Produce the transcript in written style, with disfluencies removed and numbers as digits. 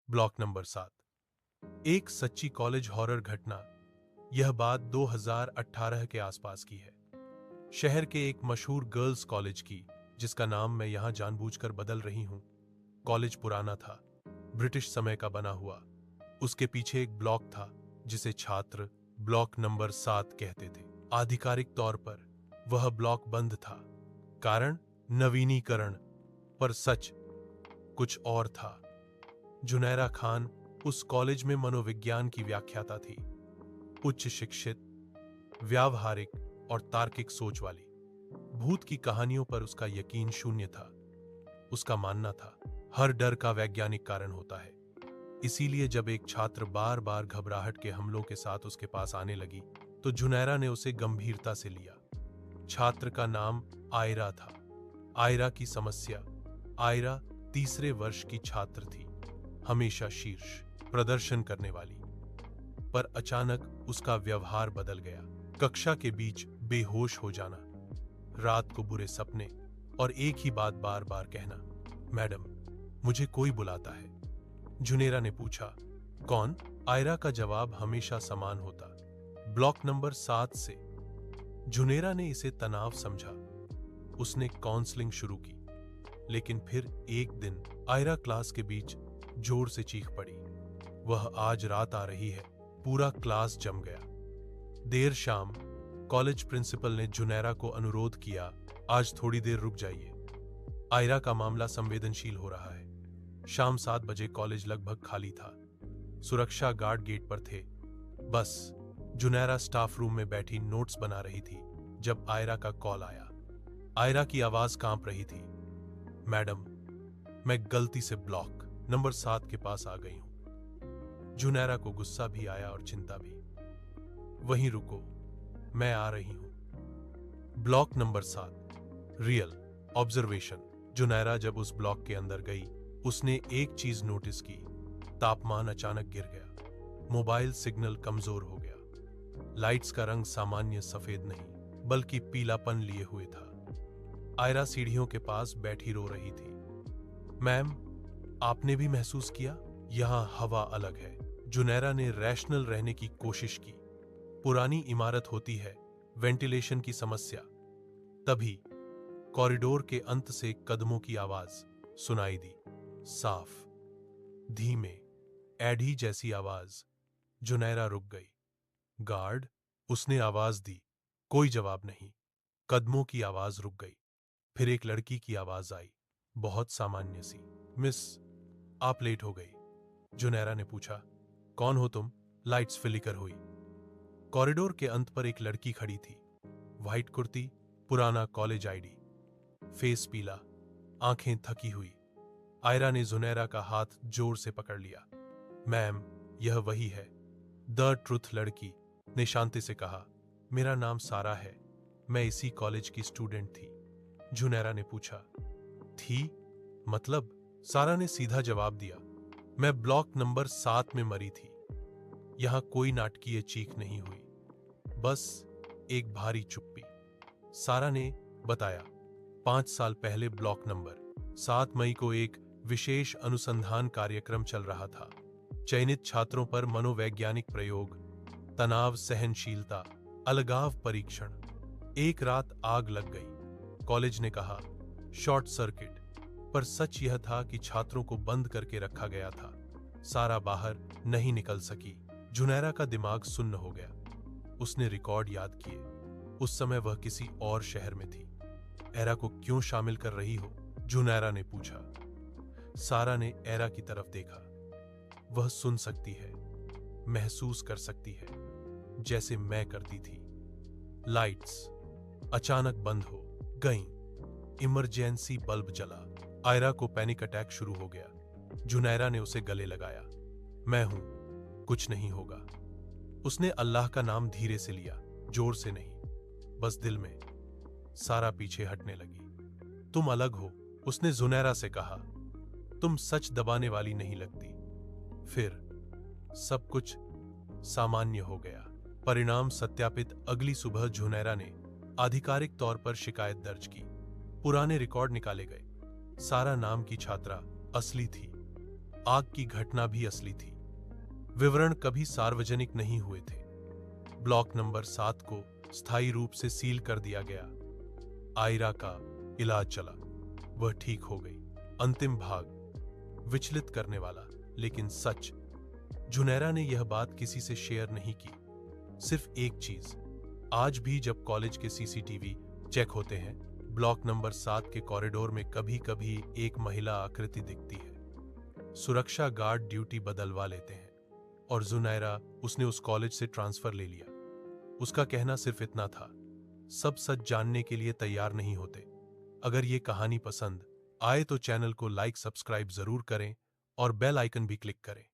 Block number 7। एक सच्ची college horror घटना। यह बात 2018 के आसपास की है। शहर के एक मशहूर गर्ल्स कॉलेज की, जिसका नाम मैं यहां जानबूझकर बदल रही हूं। कॉलेज पुराना था, ब्रिटिश समय का बना हुआ। उसके पीछे एक ब्लॉक था जिसे छात्र ब्लॉक नंबर 7 कहते थे। आधिकारिक तौर पर वह ब्लॉक बंद था, कारण नवीनीकरण, पर सच कुछ और था। जुनैरा खान उस कॉलेज में मनोविज्ञान की व्याख्याता थी। उच्च शिक्षित, व्यावहारिक और तार्किक सोच वाली। भूत की कहानियों पर उसका यकीन शून्य था। उसका मानना था हर डर का वैज्ञानिक कारण होता है। इसीलिए जब एक छात्र बार बार घबराहट के हमलों के साथ उसके पास आने लगी, तो जुनैरा ने उसे गंभीरता से लिया। छात्र का नाम आयरा था। आयरा की समस्या। आयरा तीसरे वर्ष की छात्र थी, हमेशा शीर्ष प्रदर्शन करने वाली। पर अचानक उसका व्यवहार बदल गया। कक्षा के बीच बेहोश हो जाना, रात को बुरे सपने और एक ही बात बार बार कहना, मैडम मुझे कोई बुलाता है। जुनैरा ने पूछा, कौन? आयरा का जवाब हमेशा समान होता, ब्लॉक नंबर 7 से। जुनैरा ने इसे तनाव समझा। उसने काउंसलिंग शुरू की। लेकिन फिर एक दिन आयरा क्लास के बीच जोर से चीख पड़ी, वह आज रात आ रही है। पूरा क्लास जम गया। देर शाम कॉलेज प्रिंसिपल ने जुनैरा को अनुरोध किया, आज थोड़ी देर रुक जाइए, आयरा का मामला संवेदनशील हो रहा है। शाम 7 बजे कॉलेज लगभग खाली था। सुरक्षा गार्ड गेट पर थे। बस जुनैरा स्टाफ रूम में बैठी नोट्स बना रही थी जब आयरा का कॉल आया। आयरा की आवाज कांप रही थी, मैडम मैं गलती से ब्लॉक नंबर 7 के पास आ गई हूं। जुनैरा को गुस्सा भी आया और चिंता भी। वहीं रुको, मैं आ रही हूं। Block number 7, real observation. Junaira जब उस ब्लॉक के अंदर गई, उसने एक चीज नोटिस की, तापमान अचानक गिर गया। मोबाइल सिग्नल कमजोर हो गया। लाइट्स का रंग सामान्य सफेद नहीं, बल्कि पीलापन लिए हुए था। आयरा सीढ़ियों के पास बैठी रो रही थी। मैम, आपने भी महसूस किया? यहां हवा अलग है। जुनैरा ने रैशनल रहने की कोशिश की। पुरानी इमारत होती है, वेंटिलेशन की समस्या। तभी कॉरिडोर के अंत से कदमों की आवाज सुनाई दी, साफ, धीमे, एडी जैसी आवाज। जुनैरा रुक गई। गार्ड? उसने आवाज दी। कोई जवाब नहीं। कदमों की आवाज रुक गई। फिर एक लड़की की आवाज आई, बहुत सामान्य सी। मिस, आप लेट हो गई। जुनैरा ने पूछा, कौन हो तुम? लाइट्स फ्लिकर हुई। कॉरिडोर के अंत पर एक लड़की खड़ी थी। व्हाइट कुर्ती, पुराना कॉलेज आईडी, फेस पीला, आंखें थकी हुई। आयरा ने जुनैरा का हाथ जोर से पकड़ लिया। मैम, यह वही है, द ट्रुथ। लड़की ने शांति से कहा, मेरा नाम सारा है, मैं इसी कॉलेज की स्टूडेंट थी। जुनैरा ने पूछा, थी मतलब? सारा ने सीधा जवाब दिया, मैं ब्लॉक नंबर 7 में मरी थी। यहां कोई नाटकीय चीख नहीं हुई, बस एक भारी चुप्पी। सारा ने बताया, 5 साल पहले ब्लॉक नंबर 7 मई को एक विशेष अनुसंधान कार्यक्रम चल रहा था। चयनित छात्रों पर मनोवैज्ञानिक प्रयोग, तनाव सहनशीलता, अलगाव परीक्षण। एक रात आग लग गई। कॉलेज ने कहा शॉर्ट सर्किट, पर सच यह था कि छात्रों को बंद करके रखा गया था। सारा बाहर नहीं निकल सकी। जुनैरा का दिमाग सुन्न हो गया। उसने रिकॉर्ड याद किए। उस समय वह किसी और शहर में थी। एरा को क्यों शामिल कर रही हो? जुनैरा ने पूछा। सारा ने एरा की तरफ देखा। वह सुन सकती है, महसूस कर सकती है, जैसे मैं करती थी। लाइट्स अचानक बंद हो गईं। इमरजेंसी बल्ब जला। आयरा को पैनिक अटैक शुरू हो गया। जुनैरा ने उसे गले लगाया। मैं हूं, कुछ नहीं होगा। उसने अल्लाह का नाम धीरे से लिया, जोर से नहीं, बस दिल में। सारा पीछे हटने लगी। तुम अलग हो, उसने जुनैरा से कहा। तुम सच दबाने वाली नहीं लगती। फिर सब कुछ सामान्य हो गया। परिणाम सत्यापित। अगली सुबह जुनैरा ने आधिकारिक तौर पर शिकायत दर्ज की। पुराने रिकॉर्ड निकाले गए। सारा नाम की छात्रा असली थी। आग की घटना भी असली थी। विवरण कभी सार्वजनिक नहीं हुए थे। ब्लॉक नंबर 7 को स्थायी रूप से सील कर दिया गया। आयरा का इलाज चला, वह ठीक हो गई। अंतिम भाग विचलित करने वाला, लेकिन सच। जुनैरा ने यह बात किसी से शेयर नहीं की। सिर्फ एक चीज, आज भी जब कॉलेज के सीसीटीवी चेक होते हैं, ब्लॉक नंबर 7 के कॉरिडोर में कभी कभी एक महिला आकृति दिखती है। सुरक्षा गार्ड ड्यूटी बदलवा लेते हैं और जुनैरा उसने उस कॉलेज से ट्रांसफर ले लिया। उसका कहना सिर्फ इतना था, सब सच जानने के लिए तैयार नहीं होते। अगर ये कहानी पसंद आए तो चैनल को लाइक सब्सक्राइब जरूर करें और बेल आइकन भी क्लिक करें।